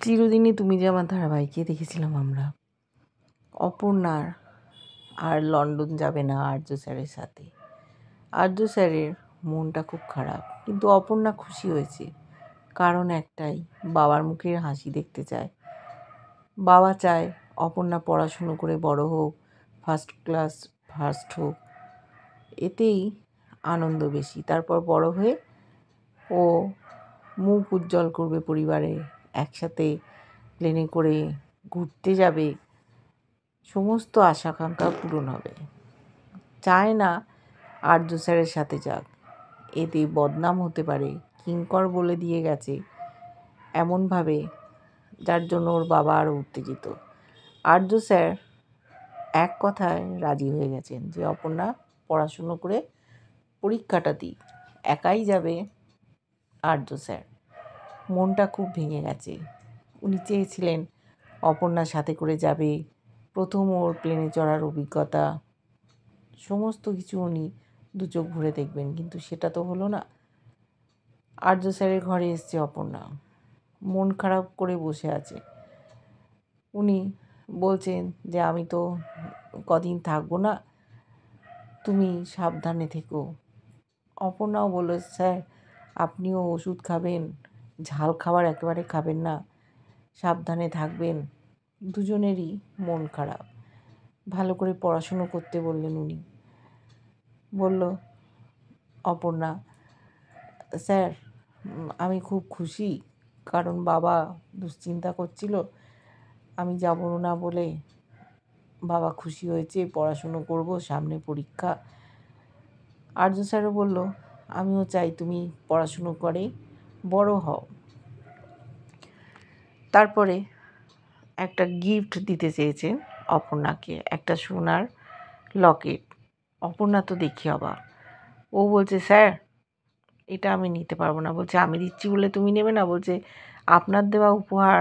চিরদিনই তুমি যে আমার ধারাবাহিকে দেখেছিলাম আমরা অপর্ণার আর লন্ডন যাবে না আর্য স্যারের সাথে। আর্য স্যারের মনটা খুব খারাপ, কিন্তু অপর্ণা খুশি হয়েছে। কারণ একটাই, বাবার মুখের হাসি দেখতে চায়। বাবা চায় অপর্ণা পড়াশুনো করে বড় হোক, ফার্স্ট ক্লাস ফার্স্ট হোক, এতেই আনন্দ বেশি। তারপর বড় হয়ে ও মুখ উজ্জ্বল করবে পরিবারে, একসাথে প্লেনে করে ঘুরতে যাবে, সমস্ত আশা আকাঙ্ক্ষা পূরণ হবে। চায় না আর্য স্যারের সাথে যাক, এতে বদনাম হতে পারে। কিঙ্কর বলে দিয়ে গেছে এমনভাবে, যার জন্য ওর বাবা আরও উত্তেজিত। আর্য স্যার এক কথায় রাজি হয়ে গেছেন যে অপর্ণা পড়াশুনো করে পরীক্ষাটা দিক। একাই যাবে আর্য স্যার। মনটা খুব ভেঙে গেছে। উনি চেয়েছিলেন অপর্ণার সাথে করে যাবে, প্রথম ওর প্লেনে চড়ার অভিজ্ঞতা, সমস্ত কিছু উনি দু চোখ ভরে দেখবেন, কিন্তু সেটা তো হলো না। আর্য স্যারের ঘরে এসছে অপর্ণা, মন খারাপ করে বসে আছে। উনি বলছেন যে আমি তো কদিন থাকবো না, তুমি সাবধানে থেকো। অপর্ণাও বলল, স্যার আপনিও ওষুধ খাবেন, ঝাল খাবার একেবারে খাবেন না, সাবধানে থাকবেন। দুজনেরই মন খারাপ। ভালো করে পড়াশুনো করতে বললেন উনি। বলল অপর্ণা, স্যার আমি খুব খুশি, কারণ বাবা দুশ্চিন্তা করছিল আমি যাব না বলে। বাবা খুশি হয়েছে, পড়াশুনো করব, সামনে পরীক্ষা। আর্য স্যারও বলল, আমিও চাই তুমি পড়াশুনো করে বড় হও। তারপরে একটা গিফট দিতে চেয়েছেন অপর্ণাকে, একটা সোনার লকেট। অপর্ণা তো দেখি অবাক। ও বলছে, স্যার এটা আমি নিতে পারবো না। বলছে, আমি দিচ্ছি বলে তুমি নেবে না? বলছে, আপনার দেওয়া উপহার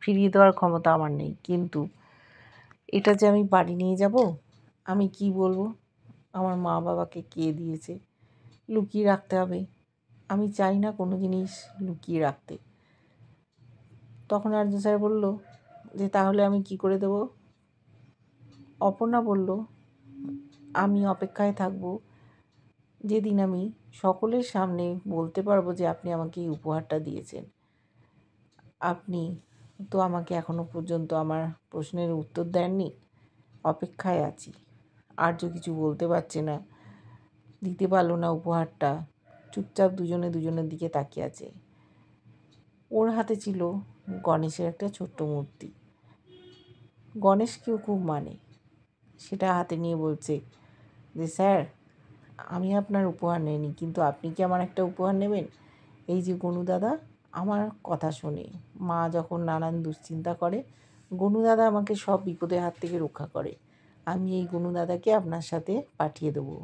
ফিরিয়ে দেওয়ার ক্ষমতা আমার নেই, কিন্তু এটা যে আমি বাড়ি নিয়ে যাব, আমি কি বলবো? আমার মা বাবাকে কে দিয়েছে? লুকিয়ে রাখতে হবে। আমি চাই না কোনো জিনিস লুকিয়ে রাখতে। তখন আর্য স্যার বলল যে তাহলে আমি কি করে দেব? অপর্ণা বলল, আমি অপেক্ষায় থাকব যেদিন আমি সকলের সামনে বলতে পারবো যে আপনি আমাকে এই উপহারটা দিয়েছেন। আপনি তো আমাকে এখনো পর্যন্ত আমার প্রশ্নের উত্তর দেননি, অপেক্ষায় আছি। আর্য কিছু বলতে পারছে না, দিতে পারলো না উপহারটা, চুপচাপ দুজনে দুজনের দিকে তাকিয়ে আছে। ওর হাতে ছিল গণেশের একটা ছোট্ট মূর্তি। গণেশকেও খুব মানে। সেটা হাতে নিয়ে বলছে যে স্যার আমি আপনার উপহার নেইনি, কিন্তু আপনি কি আমার একটা উপহার নেবেন? এই যে গনু দাদা আমার কথা শোনে, মা যখন নানান দুশ্চিন্তা করে, গনু দাদা আমাকে সব বিপদের হাত থেকে রক্ষা করে। আমি এই গনু দাদাকে আপনার সাথে পাঠিয়ে দেবো,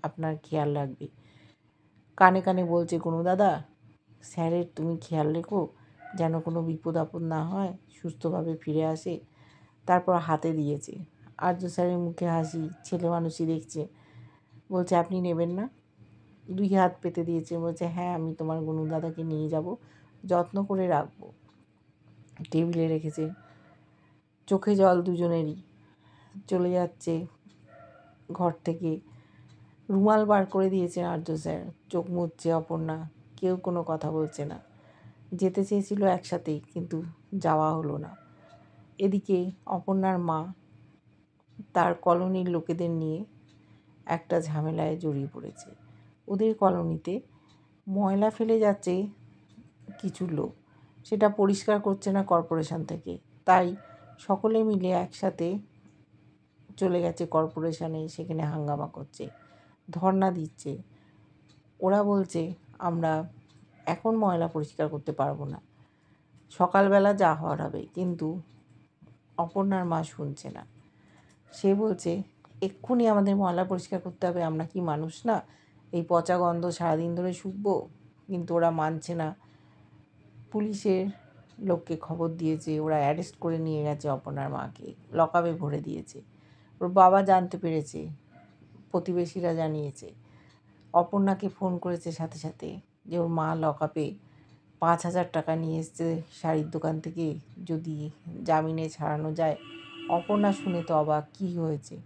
আপনার খেয়াল রাখবে। কানে কানে বলছে, গনু দাদা স্যারের তুমি খেয়াল রেখো, যেন কোনো বিপদ আপদ না হয়, সুস্থভাবে ফিরে আসে। তারপর হাতে দিয়েছে। আর্য স্যারের মুখে হাসি, ছেলে মানুষই দেখছে। বলছে, আপনি নেবেন না? দুই হাত পেতে দিয়েছে। বলছে, হ্যাঁ আমি তোমার গনু দাদাকে নিয়ে যাব, যত্ন করে রাখবো। টেবিলে রেখেছে। চোখে জল দুজনেরই। চলে যাচ্ছে ঘর থেকে। রুমাল বার করে দিয়েছে আর্য স্যার, চোখ মুছছে অপর্ণা। কেউ কোনো কথা বলছে না। যেতে চেয়েছিল একসাথেই, কিন্তু যাওয়া হলো না। এদিকে অপর্ণার মা তার কলোনির লোকেদের নিয়ে একটা ঝামেলায় জড়িয়ে পড়েছে। ওদের কলোনিতে ময়লা ফেলে যাচ্ছে কিছু লোক, সেটা পরিষ্কার করছে না কর্পোরেশন থেকে। তাই সকলে মিলে একসাথে চলে গেছে কর্পোরেশনে, সেখানে হাঙ্গামা করছে, ধর্ণা দিচ্ছে। ওরা বলছে আমরা এখন ময়লা পরিষ্কার করতে পারবো না, সকালবেলা যা হওয়ার হবে। কিন্তু অপর্ণার মা শুনছে না। সে বলছে এক্ষুনি আমাদের ময়লা পরিষ্কার করতে হবে, আমরা কি মানুষ না, এই পচা গন্ধ সারাদিন ধরে শুকবো? কিন্তু ওরা মানছে না। পুলিশের লোককে খবর দিয়েছে, ওরা অ্যারেস্ট করে নিয়ে গেছে অপর্ণার মাকে, লকআপে ভরে দিয়েছে। ওর বাবা জানতে পেরেছে, প্রতিবেশীরা জানিয়েছে, অপর্ণাকে ফোন করেছে সাথে সাথে যে ওর মা লকআপে, 5,000 টাকা নিয়ে এসছে শাড়ির দোকান থেকে, যদি জামিনে ছাড়ানো যায়। অপর্ণা শুনে তো অবাক, কী হয়েছে?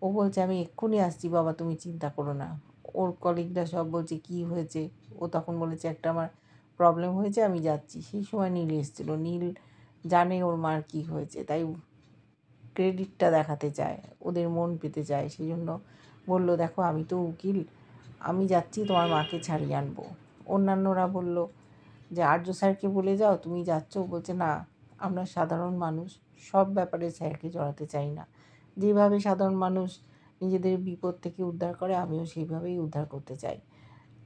ও বলছে আমি এক্ষুনি আসছি বাবা, তুমি চিন্তা করো না। ওর কলিগরা সব বলছে কী হয়েছে? ও তখন বলেছে একটা আমার প্রবলেম হয়েছে, আমি যাচ্ছি। সেই সময় নীল এসেছিলো। নীল জানে ওর মার কী হয়েছে, তাই ক্রেডিটটা দেখাতে চায়, ওদের মন পেতে চায়। সেই জন্য বললো দেখো আমি তো উকিল, আমি যাচ্ছি তোমার মাকে ছাড়িয়ে আনবো। অন্যান্যরা বলল যে আর্য স্যারকে বলে যাও তুমি যাচ্ছ। বলছে না, আমরা সাধারণ মানুষ, সব ব্যাপারে স্যারকে জড়াতে চাই না। যেভাবে সাধারণ মানুষ নিজেদের বিপদ থেকে উদ্ধার করে, আমিও সেইভাবেই উদ্ধার করতে চাই।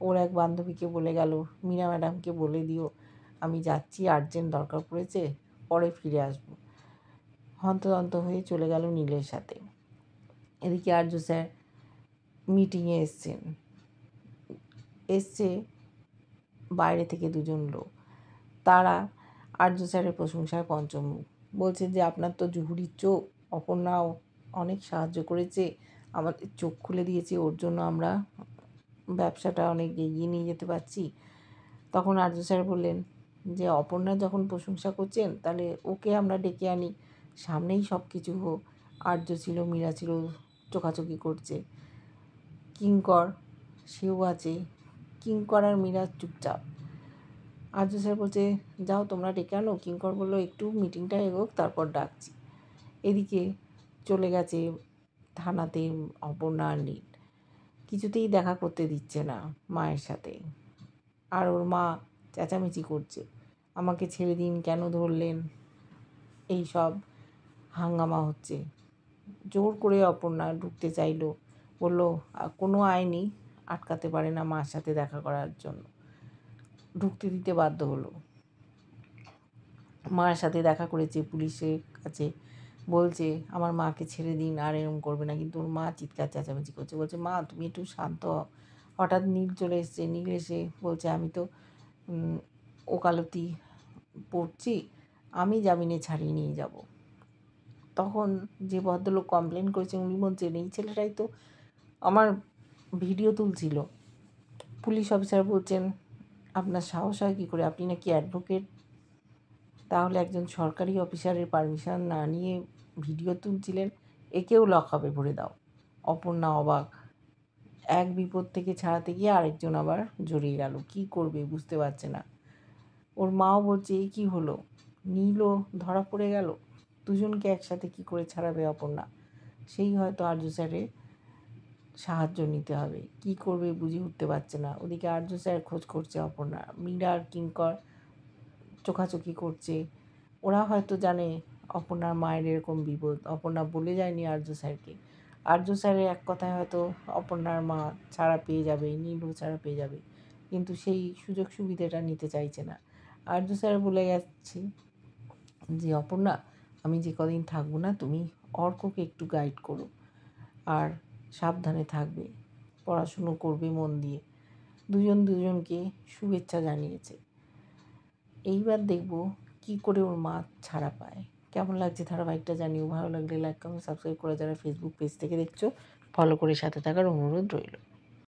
ওর এক বান্ধবীকে বলে গেল, মীরা ম্যাডামকে বলে দিও আমি যাচ্ছি, আর্জেন্ট দরকার পড়েছে, পরে ফিরে আসবো। হন্তদন্ত হয়ে চলে গেল নীলের সাথে। এদিকে আর্য স্যার মিটিংয়ে এসছে বাইরে থেকে দুজন লোক। তারা আর্য স্যারের প্রশংসায় পঞ্চমুখ। বলছে যে আপনার তো জুহুরির চোখ, অপর্ণাও অনেক সাহায্য করেছে, আমাদের চোখ খুলে দিয়েছে, ওর জন্য আমরা ব্যবসাটা অনেক এগিয়ে নিয়ে যেতে পারছি। তখন আর্য স্যার বললেন যে অপর্ণা যখন প্রশংসা করছেন তাহলে ওকে আমরা ডেকে আনি, সামনেই সব কিছু হোক। আর্য ছিল, মীরা ছিল, চোখাচোখি করছে। কিঙ্কর সেও আছে। কিঙ্কর আর মীরা চুপচাপ। আর্য স্যার বলছে যাও তোমরা ডেকে আনো। কিঙ্কর বলল একটু মিটিংটা এগোক, তারপর ডাকছি। এদিকে চলে গেছে থানাতে অপর্ণা আর নীল। কিছুতেই দেখা করতে দিচ্ছে না মায়ের সাথে। আর ওর মা চেঁচামেচি করছে, আমাকে ছেড়ে দিন, কেন ধরলেন, এই সব হাঙ্গামা হচ্ছে। জোর করে অপর্ণা ঢুকতে চাইলো, বলল কোনো আইনই আটকাতে পারে না মার সাথে দেখা করার জন্য। ঢুকতে দিতে বাধ্য হলো। মার সাথে দেখা করেছে, পুলিশের কাছে বলছে আমার মাকে ছেড়ে দিন, আর এরকম করবে না। কিন্তু ওর মা চিৎকার চেঁচামেচি করছে, বলছে মা তুমি একটু শান্ত হও। হঠাৎ নীল চলে এসছে। নীল এসে বলছে আমি তো ওকালতি পড়ছি, আমি জামিনে ছাড়িয়ে নিয়ে যাব। তখন যে ভদ্রলোক কমপ্লেন করেছে উনি বলছেন এই ছেলেটাই তো আমার ভিডিও তুলছিল। পুলিশ অফিসার বলছেন আপনার সাহস হয় কী করে, আপনি নাকি অ্যাডভোকেট, তাহলে একজন সরকারি অফিসারের পারমিশন না নিয়ে ভিডিও তুলছিলেন, একেও লকআপে ভরে দাও। অপর্ণা অবাক। এক বিপদ থেকে ছাড়াতে গিয়ে আরেকজন আবার জড়িয়ে গেল, কী করবে বুঝতে পারছে না। ওর মাও বলছে এই কী হলো, নীলও ধরা পড়ে গেল, দুজনকে একসাথে কি করে ছাড়াবে অপর্ণা। সেই হয়তো আর্য স্যারের সাহায্য নিতে হবে, কি করবে বুঝে উঠতে পারছে না। ওদিকে আর্য স্যার খোঁজ করছে অপর্ণা, মীরা আর কিঙ্কর চোখাচোখি করছে। ওরা হয়তো জানে অপর্ণার মায়ের এরকম বিপদ, অপর্ণা বলে যায়নি আর্য স্যারকে। আর্য স্যারের এক কথায় হয়তো অপর্ণার মা ছাড়া পেয়ে যাবে, নীলও ছাড়া পেয়ে যাবে, কিন্তু সেই সুযোগ সুবিধাটা নিতে চাইছে না। আর্য স্যার বলে যাচ্ছে যে অপর্ণা আমি যে কদিন থাকবো না, তুমি অর্ককে একটু গাইড করো, আর সাবধানে থাকবে, পড়াশুনো করবে মন দিয়ে। দুজন দুজনকে শুভেচ্ছা জানিয়েছে। এইবার দেখব কি করে ওর মা ছাড়া পায়। কেমন লাগছে ধারাবাহিকটা জানিও। ভালো লাগলে লাইক কমেন্ট সাবস্ক্রাইব করে যারা ফেসবুক পেজ থেকে দেখছো ফলো করে সাথে থাকার অনুরোধ রইল।